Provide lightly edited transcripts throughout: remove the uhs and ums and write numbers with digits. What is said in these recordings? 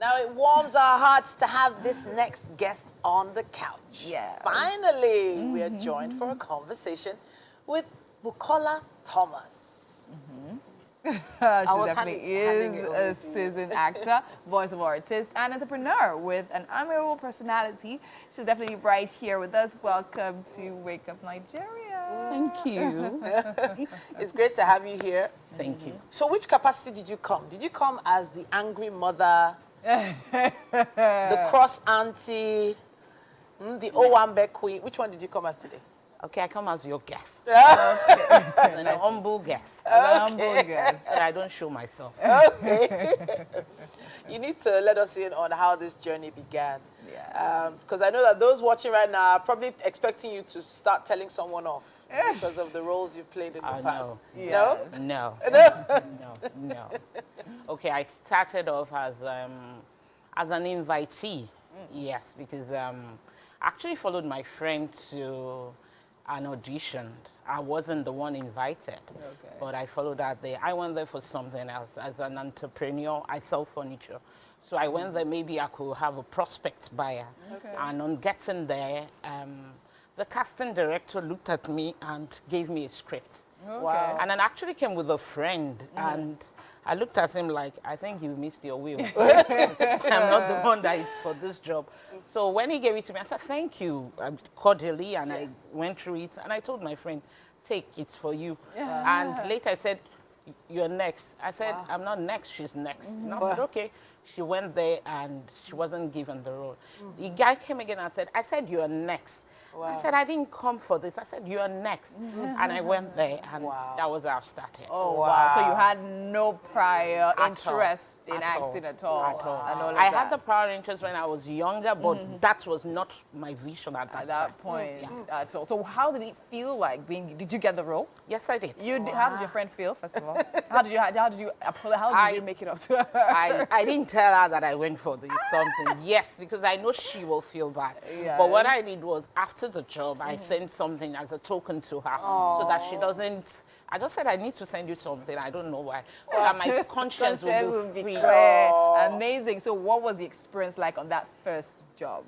Now it warms our hearts to have this next guest on the couch. Yes. Finally, we are joined for a conversation with Bukola Thomas. She was definitely handing is it over a to you. seasoned actor, voice of artist, and entrepreneur with an admirable personality. She's definitely right here with us. Welcome to Wake Up Nigeria. Thank you. It's great to have you here. Thank you. So which capacity did you come? Did you come as the angry mother, the cross auntie, the Owambe queen? Which one did you come as today? Okay, I come as your guest. Okay. And a humble guest. Humble guest. So I don't show myself. You need to let us in on how this journey began. Yeah. Because I know that those watching right now are probably expecting you to start telling someone off because of the roles you've played in the past. No. Yeah. No? No. Okay, I started off as an invitee. Yes, because I actually followed my friend to an audition. I wasn't the one invited, but I followed her there. I went there for something else. As an entrepreneur, I sell furniture. So I went there, maybe I could have a prospect buyer. And on getting there, the casting director looked at me and gave me a script. Wow. And I actually came with a friend, and I looked at him like, I think you missed your wheel. I'm not the one that is for this job. So when he gave it to me, I said, thank you, cordially, and I went through it, and I told my friend, take it for you. And later I said, you're next. I said, I'm not next, she's next. And I said, okay. She went there, and she wasn't given the role. The guy came again and said, I said, you're next. I said, I didn't come for this. I said, you're next. And I went there, and that was how I started. Oh, wow. So you had no prior At interest all. in At all. acting at all? At all. And all of I that. had the prior interest when I was younger, but that was not my vision at that At that point at all. So how did it feel like being? Did you get the role? Yes, I did. How did your friend feel? First of all, how did you make it up to her? I didn't tell her that I went for this something. Yes, because I know she will feel bad. Yeah. But what I did was, after the job, I sent something as a token to her so that she doesn't. I just said, I need to send you something. I don't know why. So that my conscience will be free. clear. Amazing. So what was the experience like on that first job?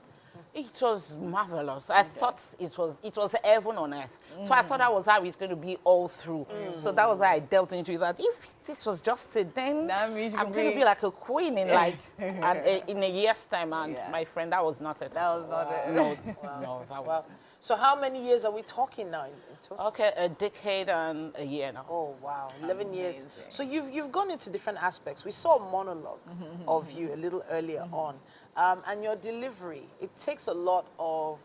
It was marvelous. I thought it was heaven on earth. So I thought that was how it's going to be all through. So that was why I delved into that. If this was just it, then That means you I'm can going to be like a queen in like in a year's time. And my friend, that was not it. That was not it. No, that was. Wow. So how many years are we talking now in total? Okay, a decade and a year now. Oh, wow. 11 years. So you've gone into different aspects. We saw a monologue of you a little earlier on. And your delivery, it takes a lot of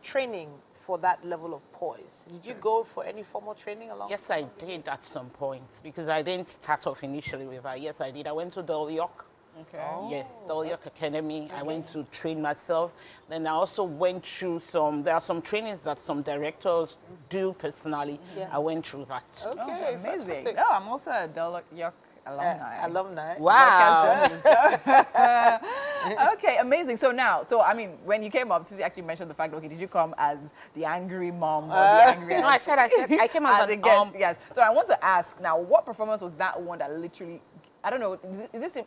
training for that level of poise. Did you go for any formal training along? Yes, I did at some point, because I didn't start off initially with her. Yes, I did. I went to Del York. Okay. Yes, Del York Academy. I went to train myself. Then I also went through there are some trainings that some directors do personally. I went through that. Okay, Amazing. fantastic. Oh, I'm also a Del York alumni. Alumni. Wow. Okay, amazing. So now, I mean, when you came up, you actually mentioned the fact, okay, did you come as the angry mom or the angry No, I said I came as as a an guest? Yes. So I want to ask now, what performance was that one that literally, I don't know, is it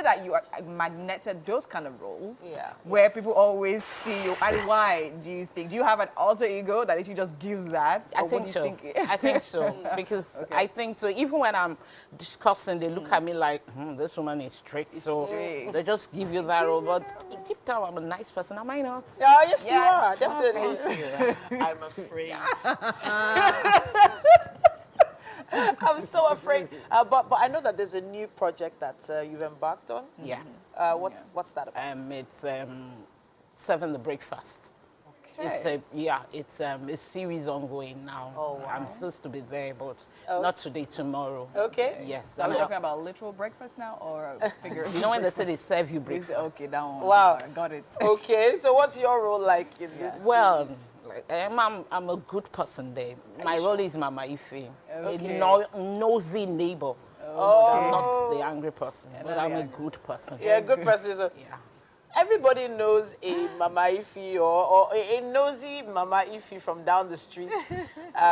that you are magneted those kind of roles? Yeah. Where people always see you? And why do you think? Do you have an alter ego that literally just gives that? I Or what think do you so. think? I think so, because I think so. Even when I'm discussing, they look at me like, this woman is strict. So strict. they just give you that role. But deep down, I'm a nice person. Am I not? Yeah, yes, you Yeah. are. Definitely. Thank you. I'm afraid. I'm so afraid. But I know that there's a new project that you've embarked on. Yeah. What's that about? It's Serving the Breakfast. Okay. It's a series ongoing now. Oh, wow. I'm supposed to be there, but not today, tomorrow. Okay. Yes. So are we talking about literal breakfast now or figurative? You know when they say they serve you breakfast? Okay, that one. Wow. I got it. Okay, so what's your role like in this? Well, I'm a good person there. My role is Mama Ife, Okay. a nosy neighbor. Oh. I'm not the angry person, but I'm a good person. Yeah, good person. So Yeah. everybody knows a Mama Ife or a nosy Mama Ife from down the street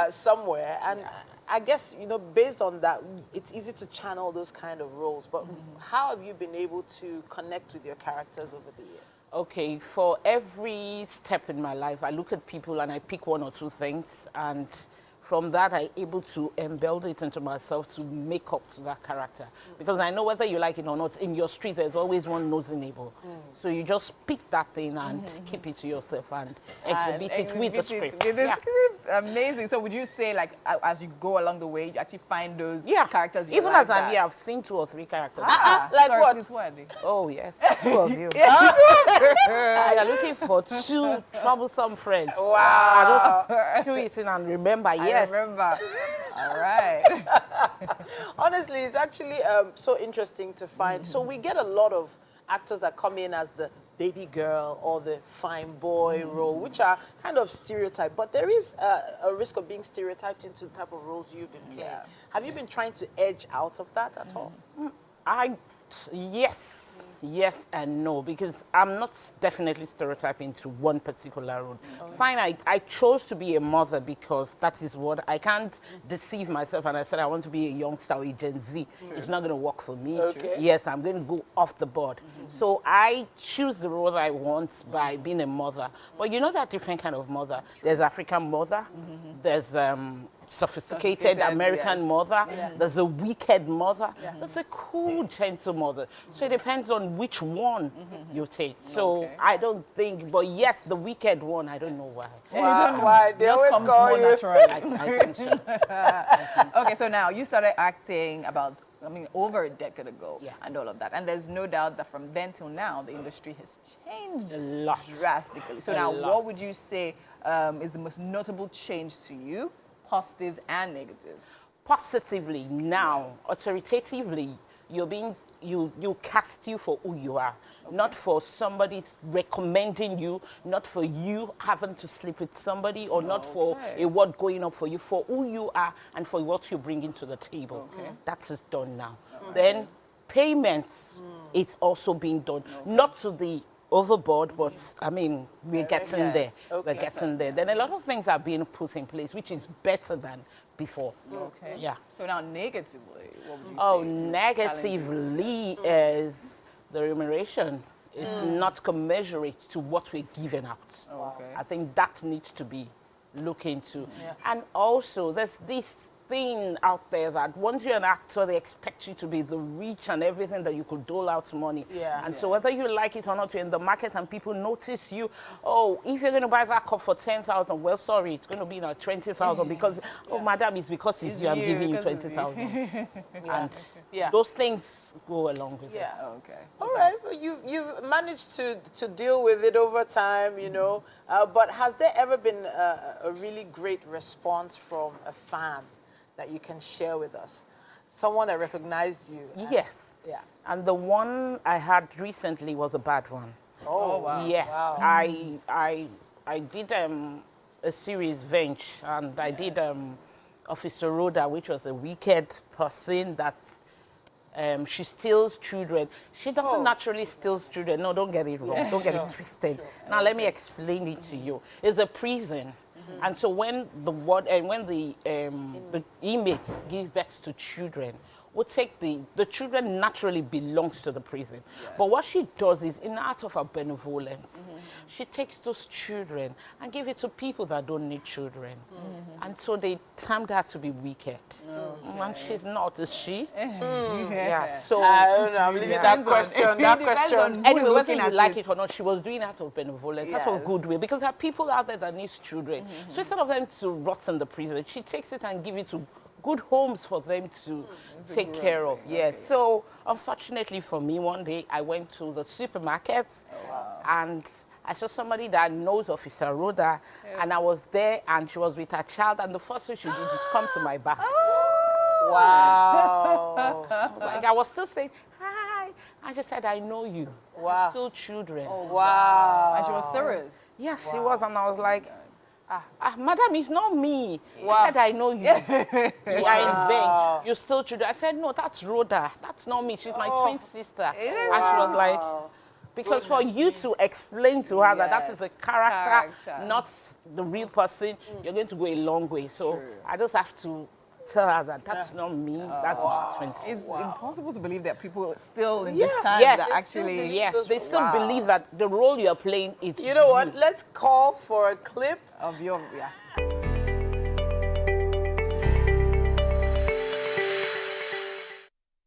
somewhere. And I guess, you know, based on that, it's easy to channel those kind of roles. But how have you been able to connect with your characters over the years? Okay, for every step in my life, I look at people and I pick one or two things, and from that, I'm able to embed it into myself to make up to that character. Because I know whether you like it or not, in your street, there's always one nosy neighbor. So you just pick that thing and keep it to yourself and exhibit it with the script. With the script. Amazing. So would you say, like, as you go along the way, you actually find those characters you Even like as I'm here, I've seen 2 or 3 characters. Like sorry, what? please, what are they? Oh, yes, 2 of you. You're looking for 2 troublesome friends. Wow. I just do it in and remember, I remember. All right. Honestly, it's actually so interesting to find. So we get a lot of actors that come in as the baby girl or the fine boy role, which are kind of stereotyped. But there is a risk of being stereotyped into the type of roles you've been playing. Yeah. Have you been trying to edge out of that at all? Yes and no, because I'm not definitely stereotyping to one particular role. Fine, I chose to be a mother because that is what I can't deceive myself, and I said I want to be a youngster or a Gen Z. It's not going to work for me. Okay. Yes, I'm going to go off the board. So I choose the role I want by being a mother. But you know that different kind of mother. There's African mother. There's sophisticated American mother. There's a wicked mother. There's a cool, gentle mother. So it depends on which one you take. So I don't think, but yes, the wicked one, I don't know why. Why? They Just always comes call more you. naturally. I think so. Okay, so now you started acting about, over a decade ago, Yes. and all of that. And there's no doubt that from then till now, the industry has changed A lot. drastically. So A now, lot. what would you say is the most notable change to you, positives and negatives? Positively, now, authoritatively, you cast you for who you are, not for somebody recommending you, not for you having to sleep with somebody, or not for a word going up for you, for who you are and for what you bring into the table. That is done now. Then payments is also being done, not to the overboard, but we're getting there. We're getting there. Then a lot of things are being put in place, which is better than before. Okay. Yeah. So now, negatively, what would you Oh, say? negatively is the remuneration. It's not commensurate to what we're giving out. Okay. I think that needs to be looked into. And also, there's this thing out there that once you're an actor, they expect you to be the rich and everything that you could dole out money. And so whether you like it or not, you're in the market and people notice you. Oh, if you're going to buy that cup for 10,000, well, sorry, it's going to be now 20,000 because, oh, madam, it's because it's you, I'm giving you 20,000. And those things go along with it. Okay. All right, well, you've managed to deal with it over time, you know. But has there ever been a really great response from a fan that you can share with us? Someone that recognized you? Yes. Yeah. And the one I had recently was a bad one. Oh, wow. Yes. Wow. I did a series, Venge, and I did Officer Rhoda, which was a wicked person that she steals children. She doesn't naturally steal children. No, don't get it wrong. Don't get it twisted. Now, let me explain it to you. It's a prison. And so when the inmates give birth to children, we'll take the children naturally belongs to the prison. But what she does is, in out of her benevolence, she takes those children and give it to people that don't need children. And so they termed her to be wicked. And she's not, is she? Yeah. So I don't know, I'm leaving that question. That question. anyway, whether you like it or not, she was doing out of benevolence, out of goodwill, because there are people out there that need children. So instead of them to rot in the prison, she takes it and gives it to good homes for them to take care of. Yes. So unfortunately for me, one day I went to the supermarket and I saw somebody that knows Officer Rhoda, and I was there, and she was with her child, and the first thing she did is come to my back. Wow. Like I was still saying, hi. And she said, I know you. Wow. We're still children. Wow. And she was serious. Yes, she was. And I was like, madam, it's not me. Wow. I said, I know you. You are in Venge. You're still children. I said, no, that's Rhoda. That's not me. She's my twin sister. And she was like, because for you to explain to her that that is a character, not the real person, you're going to go a long way. So I just have to tell her that that's not me. That's not 20. It's impossible to believe that people still in Yeah. this time Yes, that they still actually... believe Yes, those- they still Wow. believe that the role you're playing is You know what? Let's call for a clip. Of your... Yeah.